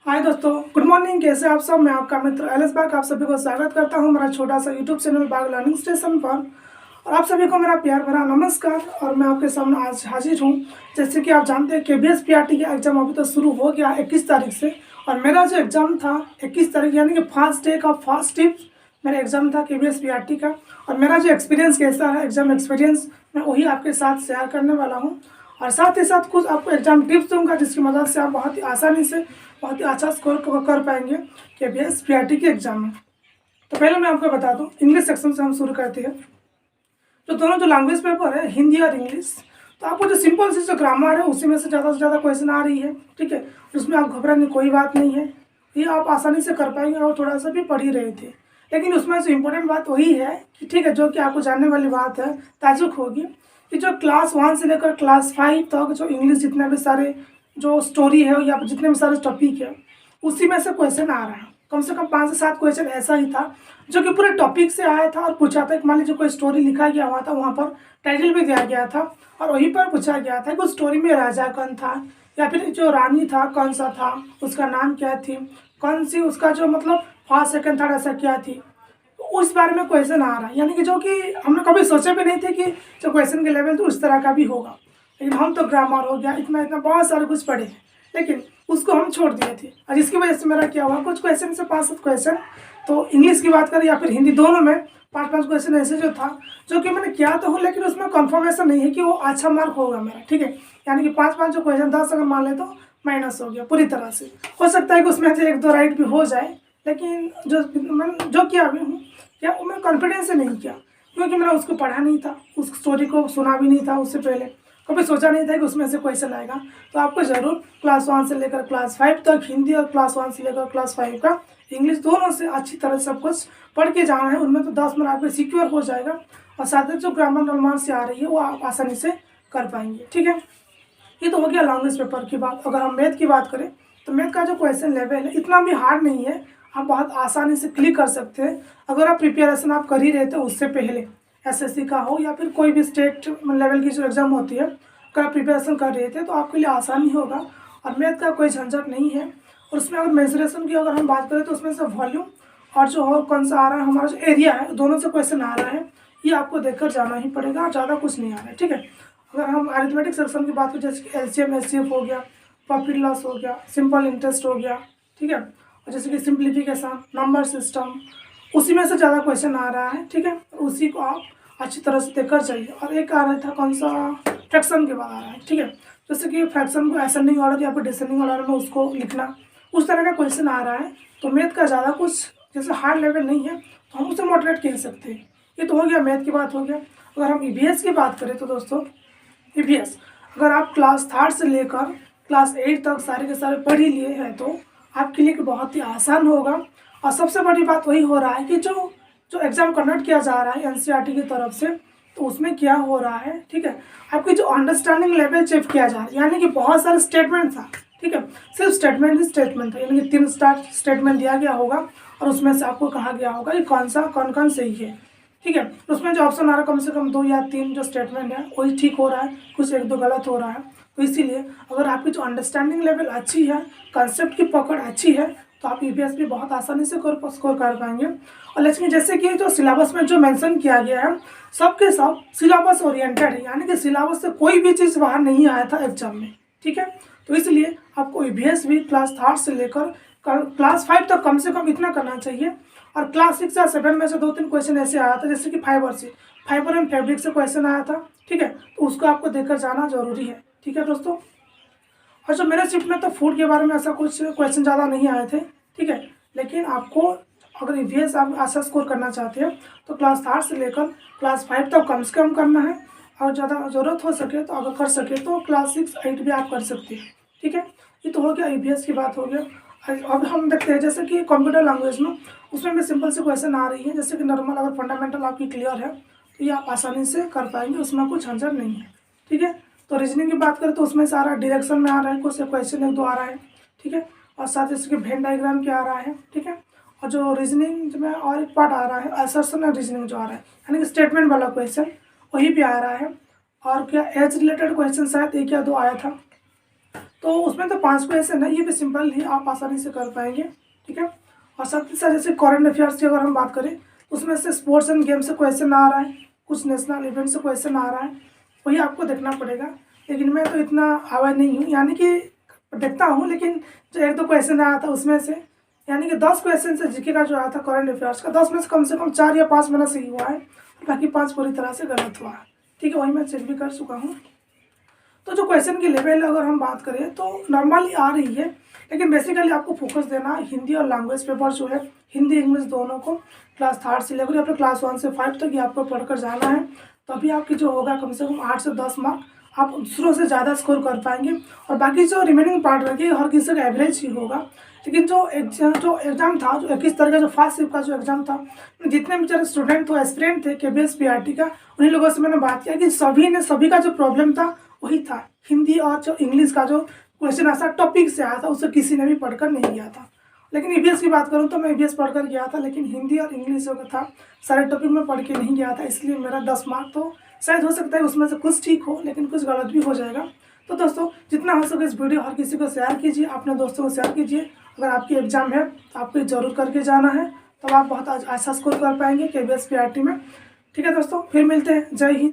हाय दोस्तों, good morning. कैसे आप सब? मैं आपका मित्र एल एस बाग आप सभी को स्वागत करता हूं हमारा छोटा सा यूट्यूब चैनल बाग लर्निंग स्टेशन पर। और आप सभी को मेरा प्यार भरा नमस्कार। और मैं आपके सामने आज हाजिर हूं। जैसे कि आप जानते हैं KBS PRT का एग्जाम अभी तो शुरू हो गया 21 तारीख से। और मेरा जो एग्जाम था 21 तारीख यानी कि फर्स्ट डे का फर्स्ट टिप मेरा एग्जाम था KBS PRT का। और मेरा जो एक्सपीरियंस कैसा है, एग्जाम एक्सपीरियंस, मैं वही आपके साथ शेयर करने वाला हूँ। और साथ ही साथ कुछ आपको एग्जाम टिप्स दूंगा जिसकी मदद से आप बहुत ही आसानी से बहुत ही अच्छा स्कोर कर पाएंगे KBS PRT के एग्जाम में। तो पहले मैं आपको बता दूं, इंग्लिश सेक्शन से हम शुरू करते हैं। जो दोनों जो लैंग्वेज पेपर है, हिंदी और इंग्लिश, तो आपको जो सिंपल सी जो ग्रामर है उसी में से ज़्यादा क्वेश्चन आ रही है। ठीक है, उसमें आप घबराने की कोई बात नहीं है, ये आप आसानी से कर पाएंगे। और थोड़ा सा भी पढ़ ही रहे थे, लेकिन उसमें से इम्पोर्टेंट बात वही है कि ठीक है, जो कि आपको जानने वाली बात है, ताजुक होगी कि जो क्लास 1 से लेकर क्लास 5 तक जो इंग्लिश जितने भी सारे जो स्टोरी है या जितने भी सारे टॉपिक है उसी में से क्वेश्चन आ रहा है। कम से कम 5 से 7 क्वेश्चन ऐसा ही था जो कि पूरे टॉपिक से आया था और पूछा था। मान लीजिए कोई स्टोरी लिखा गया हुआ था, वहाँ पर टाइटल भी दिया गया था और वहीं पर पूछा गया था कि उस स्टोरी में राजा कौन था या फिर जो रानी था कौन सा था, उसका नाम क्या थी, कौन सी उसका जो मतलब फर्स्ट सेकंड थर्ड ऐसा क्या थी। तो उस बारे में क्वेश्चन आ रहा है, यानी कि जो कि हमने कभी सोचे भी नहीं थे कि जो क्वेश्चन के लेवल तो उस तरह का भी होगा। लेकिन हम तो ग्रामर हो गया, इतना इतना बहुत सारे कुछ पढ़े, लेकिन उसको हम छोड़ दिए थे। और इसकी वजह से मेरा क्या हुआ, कुछ क्वेश्चन से 5-7 क्वेश्चन तो इंग्लिश की बात करें या फिर हिंदी, दोनों में 5-5 क्वेश्चन ऐसे जो था जो कि मैंने किया तो हूँ, लेकिन उसमें कंफर्मेशन नहीं है कि वो अच्छा मार्क होगा मेरा। ठीक है, यानी कि 5-5 जो क्वेश्चन 10 अगर मान ले तो माइनस हो गया पूरी तरह से। हो सकता है कि उसमें से 1-2 राइट भी हो जाए, लेकिन मैंने जो किया भी हूँ क्या मैं कॉन्फिडेंस से नहीं किया, क्योंकि मैंने उसको पढ़ा नहीं था, उस स्टोरी को सुना भी नहीं था उससे पहले, कभी सोचा नहीं था कि उसमें से क्वेश्चन आएगा। तो आपको ज़रूर क्लास 1 से लेकर क्लास 5 तक हिंदी और क्लास 1 से लेकर क्लास 5 का इंग्लिश दोनों से अच्छी तरह सब कुछ पढ़ के जाना है। उनमें तो 10 नंबर आपके सिक्योर हो जाएगा। और साथ ही जो ग्रामर नॉर्मल से आ रही है वो आप आसानी से कर पाएंगे। ठीक है, ये तो हो गया लैंग्वेज पेपर की बात। अगर हम मैथ की बात करें तो मैथ का जो क्वेश्चन लेवल है इतना भी हार्ड नहीं है, आप बहुत आसानी से क्लिक कर सकते हैं। अगर आप प्रिपरेशन आप कर ही रहे थे उससे पहले, SSC का हो या फिर कोई भी स्टेट लेवल की जो एग्ज़ाम होती है, अगर आप प्रिपरेशन कर रहे थे तो आपके लिए आसानी होगा। और मैथ का कोई झंझट नहीं है। और उसमें अगर मेंसुरेशन की अगर हम बात करें तो उसमें से वॉल्यूम और जो हो कौन सा आ रहा है, हमारा जो एरिया है, दोनों से क्वेश्चन आ रहा है, ये आपको देखकर जाना ही पड़ेगा और ज़्यादा कुछ नहीं आ रहा है। ठीक है, अगर हम अरिथमेटिक सेक्शन की बात करें जैसे कि LCM HCF हो गया, प्रॉफिट लॉस हो गया, सिंपल इंटरेस्ट हो गया, ठीक है, और जैसे कि सिंप्लीफिकेशन, नंबर सिस्टम, उसी में से ज़्यादा क्वेश्चन आ रहा है। ठीक है, उसी को आप अच्छी तरह से देखकर जाइए। और एक आ रहा था कौन सा, फ्रैक्शन के बाद आ रहा है। ठीक है, जैसे कि फ्रैक्शन को असेंडिंग ऑर्डर या फिर डिसेंडिंग ऑर्डर में उसको लिखना, उस तरह का क्वेश्चन आ रहा है। तो मैथ का ज़्यादा कुछ जैसे हार्ड लेवल नहीं है, तो हम उसे मॉडरेट कह सकते हैं। ये तो हो गया मैथ की बात हो गया। अगर हम EVS की बात करें तो दोस्तों, EVS अगर आप क्लास 3 से लेकर क्लास 8 तक सारे के सारे पढ़ ही लिए हैं तो आपके लिए बहुत ही आसान होगा। और सबसे बड़ी बात वही हो रहा है कि जो जो एग्ज़ाम कंडक्ट किया जा रहा है NCERT की तरफ से, तो उसमें क्या हो रहा है, ठीक है, आपकी जो अंडरस्टैंडिंग लेवल चेक किया जा रहा है। यानी कि बहुत सारे स्टेटमेंट था, ठीक है, सिर्फ स्टेटमेंट ही स्टेटमेंट था, यानी कि 3 स्टार स्टेटमेंट दिया गया होगा और उसमें से आपको कहा गया होगा कि कौन कौन सही है। ठीक है, उसमें जो ऑप्शन आ रहा है कम से कम 2 या 3 जो स्टेटमेंट है वही ठीक हो रहा है, कुछ 1-2 गलत हो रहा है। तो इसीलिए अगर आपकी जो अंडरस्टैंडिंग लेवल अच्छी है, कंसेप्ट की पकड़ अच्छी है, तो आप EVS भी बहुत आसानी से स्कोर कर पाएंगे। और लेकिन जैसे कि जो सिलेबस में जो मेंशन किया गया है, सबके सब सिलेबस ओरिएंटेड है, यानी कि सिलेबस से कोई भी चीज़ बाहर नहीं आया था एग्जाम में। ठीक है, तो इसलिए आपको EVS भी क्लास 3 से लेकर क्लास 5 तक कम से कम इतना करना चाहिए। और क्लास 6 या 7 में से 2-3 क्वेश्चन ऐसे आया था, जैसे कि फाइबर एंड फैब्रिक से क्वेश्चन आया था। ठीक है, तो उसको आपको देखकर जाना जरूरी है। ठीक है दोस्तों, और जो मेरे शिफ्ट में तो फूड के बारे में ऐसा कुछ क्वेश्चन ज़्यादा नहीं आए थे। ठीक है, लेकिन आपको अगर EVS आप अच्छा स्कोर करना चाहते हैं तो क्लास 3 से लेकर क्लास 5 तक कम से कम करना है। और ज़्यादा ज़रूरत हो सके तो अगर कर सके तो क्लास 6-8 भी आप कर सकते हैं। ठीक है, ये तो हो गया EVS की बात हो गया। अब हम देखते हैं जैसे कि कंप्यूटर लैंग्वेज में, उसमें भी सिंपल से क्वेश्चन आ रही है, जैसे कि नॉर्मल अगर फंडामेंटल आपकी क्लियर है तो ये आप आसानी से कर पाएंगे, उसमें कुछ झंझट नहीं है। ठीक है, तो रीजनिंग की बात करें तो उसमें सारा डायरेक्शन में आ रहा है, कुछ क्वेश्चन 1-2 आ रहा है। ठीक है, और साथ ही इसके वेन डायग्राम क्या आ रहा है। ठीक है, और जो रीजनिंग में और एक पार्ट आ रहा है असर्शन और रीजनिंग जो आ रहा है, यानी कि स्टेटमेंट वाला क्वेश्चन वही भी आ रहा है। और क्या एज रिलेटेड क्वेश्चन शायद 1 या 2 आया था। तो उसमें तो 5 क्वेश्चन है, ये भी सिंपल ही आप आसानी से कर पाएंगे, ठीक है। और साथ ही साथ जैसे करंट अफेयर्स की अगर हम बात करें, उसमें से स्पोर्ट्स एंड गेम से क्वेश्चन आ रहा है, कुछ नेशनल इवेंट से क्वेश्चन आ रहा है, वही आपको देखना पड़ेगा। लेकिन मैं तो इतना अवेयर नहीं हूँ, यानी कि देखता हूँ, लेकिन जो 1-2 क्वेश्चन आया था उसमें से, यानी कि 10 क्वेश्चन से जीके का जो आया था करंट अफेयर्स का, 10 में से कम 4 या 5 मेरा सही हुआ है, बाकी 5 पूरी तरह से गलत हुआ है, ठीक है। वही मैं चेक भी कर चुका हूँ। तो जो क्वेश्चन की लेवल अगर हम बात करें तो नॉर्मली आ रही है, लेकिन बेसिकली आपको फोकस देना है हिंदी और लैंग्वेज पेपर जो है, हिंदी इंग्लिश दोनों को क्लास 3 से लेकर या फिर क्लास 1 से 5 तक ही आपको पढ़कर जाना है। तो अभी आपकी जो होगा कम से कम 8 से 10 मार्क आप दूसरों से ज़्यादा स्कोर कर पाएंगे। और बाकी जो रिमेनिंग पार्ट रखिए हर किसी का एवरेज ही होगा। लेकिन जो एग्ज़ाम था, जो 21 तारीख का जो फर्स्ट शिफ्ट का जो एग्ज़ाम था, जितने भी सारे स्टूडेंट थे, एस्पिरेंट थे KBS PRT का, उन्हीं लोगों से मैंने बात किया कि सभी का जो प्रॉब्लम था वही था, हिंदी और जो इंग्लिश का जो क्वेश्चन ऐसा टॉपिक से आया था उसे किसी ने भी पढ़कर नहीं गया था। लेकिन EVS की बात करूँ तो मैं EVS पढ़कर गया था, लेकिन हिंदी और इंग्लिश जो था सारे टॉपिक में पढ़ के नहीं गया था, इसलिए मेरा 10 मार्क तो शायद हो सकता है उसमें से कुछ ठीक हो, लेकिन कुछ गलत भी हो जाएगा। तो दोस्तों जितना हो सके इस वीडियो हर किसी को शेयर कीजिए, अपने दोस्तों को शेयर कीजिए। अगर आपकी एग्ज़ाम है तो आपको ज़रूर करके जाना है, तब आप बहुत अच्छा स्कोर कर पाएंगे KBS PRT में, ठीक है दोस्तों। फिर मिलते हैं, जय हिंद।